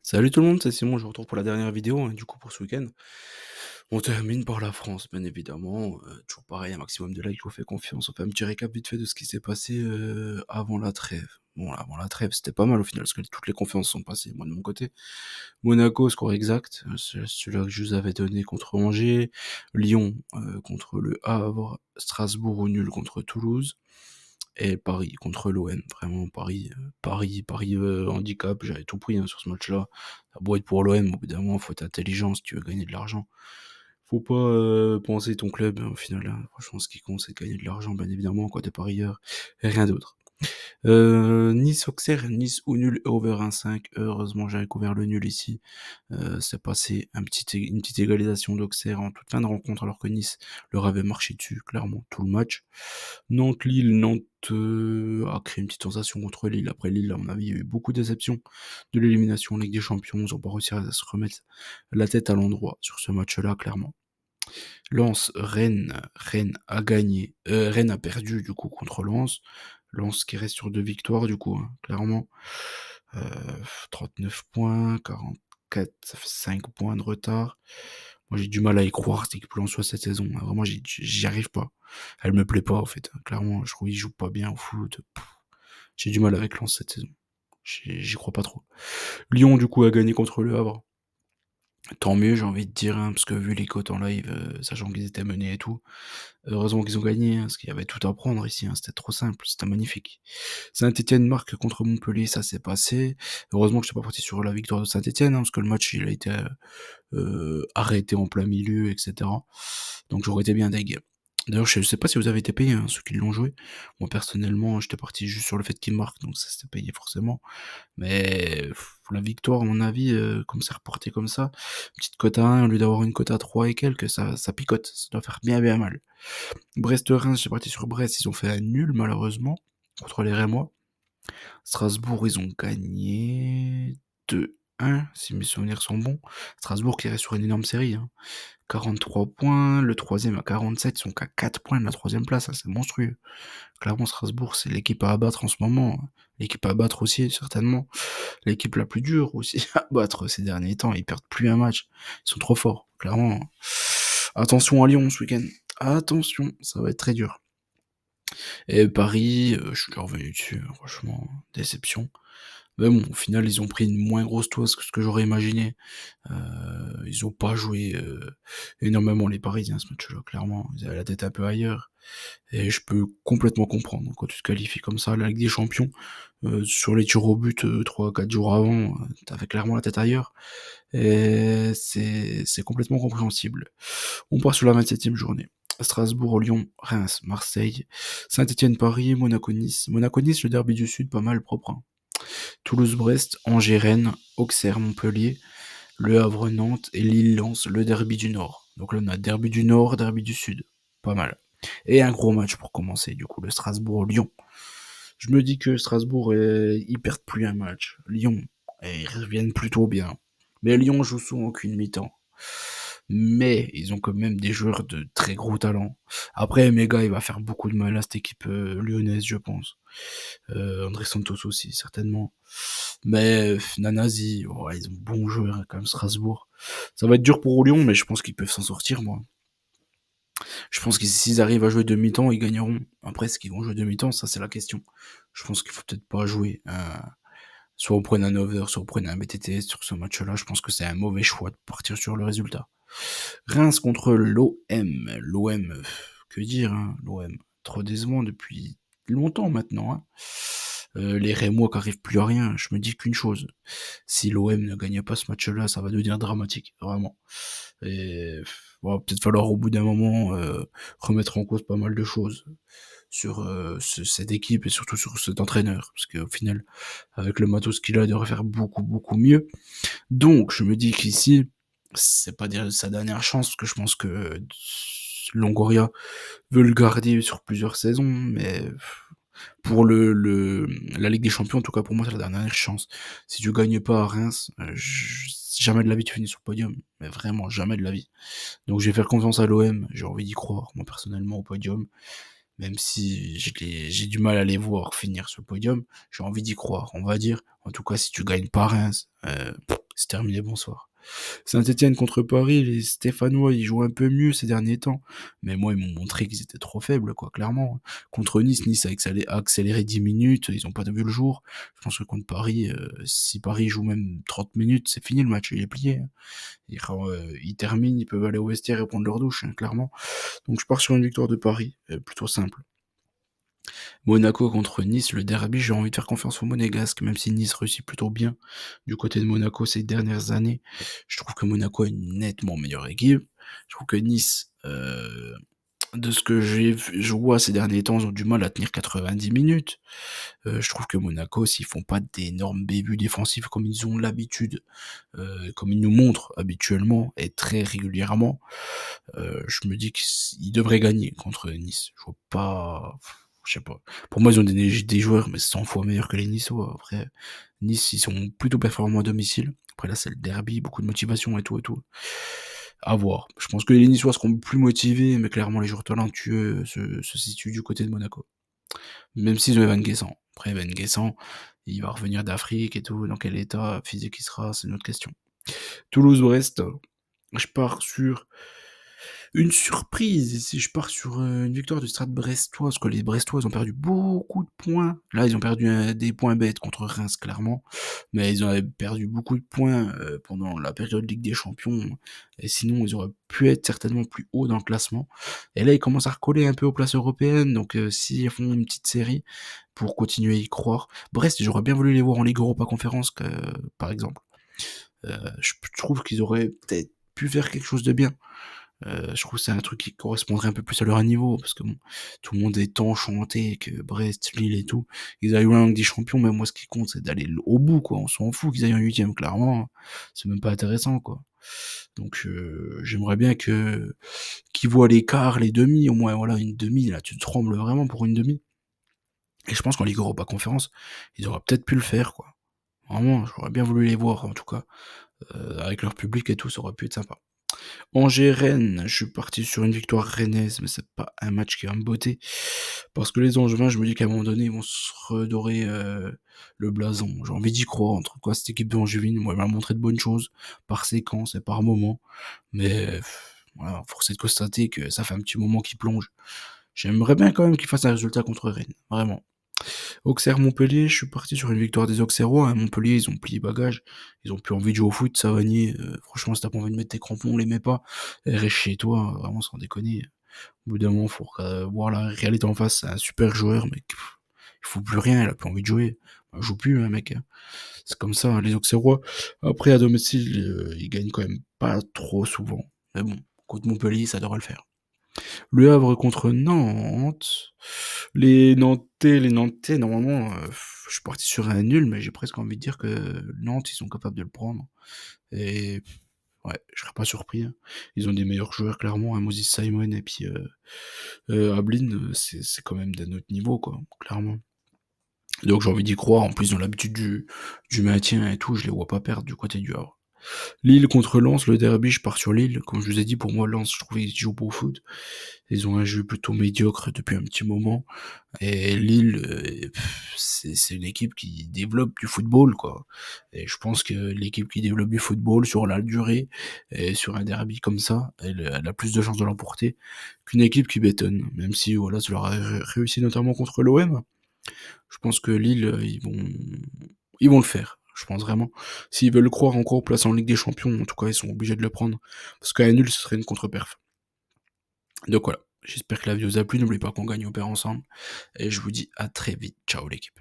Salut tout le monde, c'est Simon, je vous retrouve pour la dernière vidéo, du coup pour ce week-end. On termine par la France, bien évidemment. Toujours pareil, un maximum de likes, on fait confiance. On fait un petit récap vite fait de ce qui s'est passé avant la trêve. Bon, avant la trêve, c'était pas mal au final, parce que toutes les confiances sont passées. Moi de mon côté, Monaco, score exact, c'est celui-là que je vous avais donné contre Angers. Lyon contre le Havre. Strasbourg au nul contre Toulouse. Et Paris contre l'OM, vraiment Paris, handicap, j'avais tout pris sur ce match-là. Ça a beau être pour l'OM, au bout d'un moment, faut être intelligent si tu veux gagner de l'argent. Faut pas penser ton club, au final, franchement, ce qui compte, c'est de gagner de l'argent, bien évidemment, quand t'es parieur, et rien d'autre. Nice-Auxerre, Nice ou nul, over 1,5. Heureusement, j'avais couvert le nul ici. C'est passé une petite égalisation d'Auxerre en toute fin de rencontre, alors que Nice leur avait marché dessus, clairement, tout le match. Nantes-Lille, Nantes a créé une petite sensation contre Lille. Après Lille, à mon avis, il y a eu beaucoup de déceptions de l'élimination en Ligue des Champions. Ils n'ont pas réussi à se remettre la tête à l'endroit sur ce match-là, clairement. Lens, Rennes a gagné. Rennes a perdu, du coup, contre Lens. Lens qui reste sur 2 victoires, du coup, clairement. Euh, 39 points, 44, ça fait 5 points de retard. Moi, j'ai du mal à y croire, cette équipe soit cette saison. Vraiment, j'y arrive pas. Elle me plaît pas, en fait. Clairement, je trouve qu'ils jouent pas bien au foot. J'ai du mal avec Lens cette saison. J'y crois pas trop. Lyon, du coup, a gagné contre le Havre. Tant mieux, j'ai envie de dire, parce que vu les cotes en live, sachant qu'ils étaient menés et tout, heureusement qu'ils ont gagné, parce qu'il y avait tout à prendre ici, c'était trop simple, c'était magnifique. Saint-Etienne marque contre Montpellier, ça s'est passé. Heureusement que je suis pas parti sur la victoire de Saint-Etienne, parce que le match il a été arrêté en plein milieu, etc. Donc j'aurais été bien deg. D'ailleurs, je sais pas si vous avez été payé, ceux qui l'ont joué. Moi personnellement, j'étais parti juste sur le fait qu'il marque, donc ça s'était payé forcément. Mais la victoire, à mon avis, comme c'est reporté comme ça, petite cote à 1 au lieu d'avoir une cote à 3 et quelques, ça picote, ça doit faire bien bien mal. Brest-Reims, j'ai parti sur Brest, ils ont fait un nul malheureusement contre les Rémois. Strasbourg, ils ont gagné 2-1, si mes souvenirs sont bons. Strasbourg qui reste sur une énorme série, 43 points, le troisième à 47, ils sont qu'à 4 points de la troisième place, c'est monstrueux. Clairement, Strasbourg, c'est l'équipe à abattre en ce moment. L'équipe à battre aussi, certainement. L'équipe la plus dure aussi à battre ces derniers temps. Ils perdent plus un match. Ils sont trop forts, clairement. Attention à Lyon ce week-end. Attention, ça va être très dur. Et Paris, je suis revenu dessus, franchement, déception. Mais bon, au final, ils ont pris une moins grosse toise que ce que j'aurais imaginé. Ils ont pas joué énormément les Parisiens ce match-là, clairement. Ils avaient la tête un peu ailleurs. Et je peux complètement comprendre. Quand tu te qualifies comme ça à la Ligue des Champions, sur les tirs au but 3-4 jours avant, t'avais clairement la tête ailleurs. Et c'est complètement compréhensible. On part sur la 27e journée. Strasbourg, Lyon, Reims, Marseille, Saint-Etienne, Paris, Monaco-Nice. Monaco-Nice, le derby du Sud, pas mal propre. Toulouse-Brest, Angers-Rennes, Auxerre-Montpellier, Le Havre-Nantes et Lille-Lens, le derby du Nord. Donc là, on a derby du Nord, derby du Sud. Pas mal. Et un gros match pour commencer, du coup, le Strasbourg-Lyon. Je me dis que Strasbourg, ils perdent plus un match. Lyon, ils reviennent plutôt bien. Mais Lyon joue souvent qu'une mi-temps. Mais ils ont quand même des joueurs de très gros talent. Après, Mega, il va faire beaucoup de mal à cette équipe lyonnaise, je pense. André Santos aussi, certainement. Mais Nanasi, ouais, ils ont bons joueurs, quand même, Strasbourg. Ça va être dur pour Lyon, mais je pense qu'ils peuvent s'en sortir, moi. Je pense que s'ils arrivent à jouer demi-temps, ils gagneront. Après, est-ce qu'ils vont jouer demi-temps, ça c'est la question. Je pense qu'il faut peut-être pas jouer. Soit on prenne un over, soit on prenne un BTT sur ce match-là. Je pense que c'est un mauvais choix de partir sur le résultat. Reims contre l'OM. L'OM, que dire, l'OM. Trop décevant depuis longtemps maintenant. Les Rémois qui arrivent plus à rien. Je me dis qu'une chose. Si l'OM ne gagne pas ce match-là, ça va devenir dramatique. Vraiment. Et va peut-être falloir au bout d'un moment remettre en cause pas mal de choses sur cette équipe et surtout sur cet entraîneur. Parce qu'au final, avec le matos qu'il a, il devrait faire beaucoup, beaucoup mieux. Donc, je me dis qu'ici, c'est pas dire sa dernière chance, parce que je pense que Longoria veut le garder sur plusieurs saisons, mais pour la Ligue des Champions, en tout cas pour moi, c'est la dernière chance. Si tu gagnes pas à Reims, jamais de la vie tu finis sur le podium, mais vraiment jamais de la vie. Donc je vais faire confiance à l'OM, j'ai envie d'y croire, moi personnellement au podium, même si j'ai du mal à les voir finir sur le podium, j'ai envie d'y croire, on va dire. En tout cas, si tu gagnes pas Reims, C'est terminé, bonsoir. Saint-Étienne contre Paris, les Stéphanois, ils jouent un peu mieux ces derniers temps. Mais moi, ils m'ont montré qu'ils étaient trop faibles, quoi, clairement. Contre Nice, Nice a accéléré 10 minutes, ils ont pas vu le jour. Je pense que contre Paris, si Paris joue même 30 minutes, c'est fini le match, il est plié, hein. Ils terminent, ils peuvent aller au vestiaire et prendre leur douche, hein, clairement. Donc je pars sur une victoire de Paris, plutôt simple. Monaco contre Nice, le derby, j'ai envie de faire confiance aux Monégasques, même si Nice réussit plutôt bien du côté de Monaco ces dernières années. Je trouve que Monaco a une nettement meilleure équipe. Je trouve que Nice, de ce que je vois ces derniers temps, ils ont du mal à tenir 90 minutes. Je trouve que Monaco, s'ils font pas d'énormes bévues défensifs comme ils ont l'habitude, comme ils nous montrent habituellement et très régulièrement, je me dis qu'ils devraient gagner contre Nice. Je vois pas, je sais pas. Pour moi, ils ont des joueurs, mais 100 fois meilleurs que les Niçois. Après, Nice, ils sont plutôt performants à domicile. Après, là, c'est le derby, beaucoup de motivation et tout et tout. À voir. Je pense que les Niçois seront plus motivés, mais clairement, les joueurs talentueux se situent du côté de Monaco. Même s'ils ont Evan Guessant. Après, Evan Guessant, il va revenir d'Afrique et tout. Dans quel état physique il sera, c'est une autre question. Toulouse-Brest, je pars sur une surprise, ici je pars sur une victoire du Stade brestois, parce que les Brestois ils ont perdu beaucoup de points. Là ils ont perdu des points bêtes contre Reims clairement, mais ils ont perdu beaucoup de points pendant la période Ligue des Champions, et sinon ils auraient pu être certainement plus haut dans le classement. Et là ils commencent à recoller un peu aux places européennes, donc s'ils font une petite série pour continuer à y croire. Brest, j'aurais bien voulu les voir en Ligue Europa Conférence, par exemple. Je trouve qu'ils auraient peut-être pu faire quelque chose de bien. Je trouve que c'est un truc qui correspondrait un peu plus à leur niveau, parce que bon, tout le monde est enchanté que Brest, Lille et tout, ils aillent loin avec des champions, mais moi ce qui compte c'est d'aller au bout, quoi. On s'en fout qu'ils aillent en huitième, clairement, c'est même pas intéressant, quoi. Donc j'aimerais bien qu'ils voient l'écart, les demi, au moins voilà, une demi, là tu te trembles vraiment pour une demi. Et je pense qu'en Ligue Europa Conférence, ils auraient peut-être pu le faire, quoi. Vraiment, j'aurais bien voulu les voir, en tout cas, avec leur public et tout, ça aurait pu être sympa. Angers-Rennes, je suis parti sur une victoire rennaise, mais c'est pas un match qui va me botter. Parce que les Angevins, je me dis qu'à un moment donné, ils vont se redorer le blason. J'ai envie d'y croire, en tout cas, cette équipe d'Angevine, moi, elle m'a montré de bonnes choses, par séquence et par moment. Mais voilà, force est de constater que ça fait un petit moment qu'ils plongent. J'aimerais bien quand même qu'ils fassent un résultat contre Rennes, vraiment. Auxerre-Montpellier, je suis parti sur une victoire des Auxerrois, hein. Montpellier, ils ont plié bagage, ils ont plus envie de jouer au foot, Savanier, franchement, si t'as pas envie de mettre tes crampons, on les met pas, et reste chez toi, vraiment sans déconner. Au bout d'un moment, faut voir la réalité en face, c'est un super joueur, mais il faut plus rien, il a plus envie de jouer. Il joue plus, hein, mec, hein. C'est comme ça, hein, les Auxerrois. Après, à domicile, ils gagnent quand même pas trop souvent. Mais bon, contre Montpellier, ça devrait le faire. Le Havre contre Nantes. Les Nantais, normalement, je suis parti sur un nul, mais j'ai presque envie de dire que Nantes, ils sont capables de le prendre. Et ouais, je serais pas surpris, hein. Ils ont des meilleurs joueurs, clairement, hein, Moses Simon et puis Ablin, c'est quand même d'un autre niveau, quoi, clairement. Donc j'ai envie d'y croire, en plus ils ont l'habitude du maintien et tout, je les vois pas perdre du côté du Havre. Lille contre Lens, le derby, je pars sur Lille. Comme je vous ai dit, pour moi, Lens, je trouvais qu'ils jouent pas au foot. Ils ont un jeu plutôt médiocre depuis un petit moment. Et Lille, c'est une équipe qui développe du football, quoi. Et je pense que l'équipe qui développe du football sur la durée, et sur un derby comme ça, elle a plus de chances de l'emporter qu'une équipe qui bétonne. Même si, voilà, ça leur a réussi notamment contre l'OM. Je pense que Lille, ils vont le faire. Je pense vraiment. S'ils veulent croire encore place en Ligue des Champions, en tout cas, ils sont obligés de le prendre. Parce qu'à nul, ce serait une contre-perf. Donc voilà. J'espère que la vidéo vous a plu. N'oubliez pas qu'on gagne au père ensemble. Et je vous dis à très vite. Ciao l'équipe.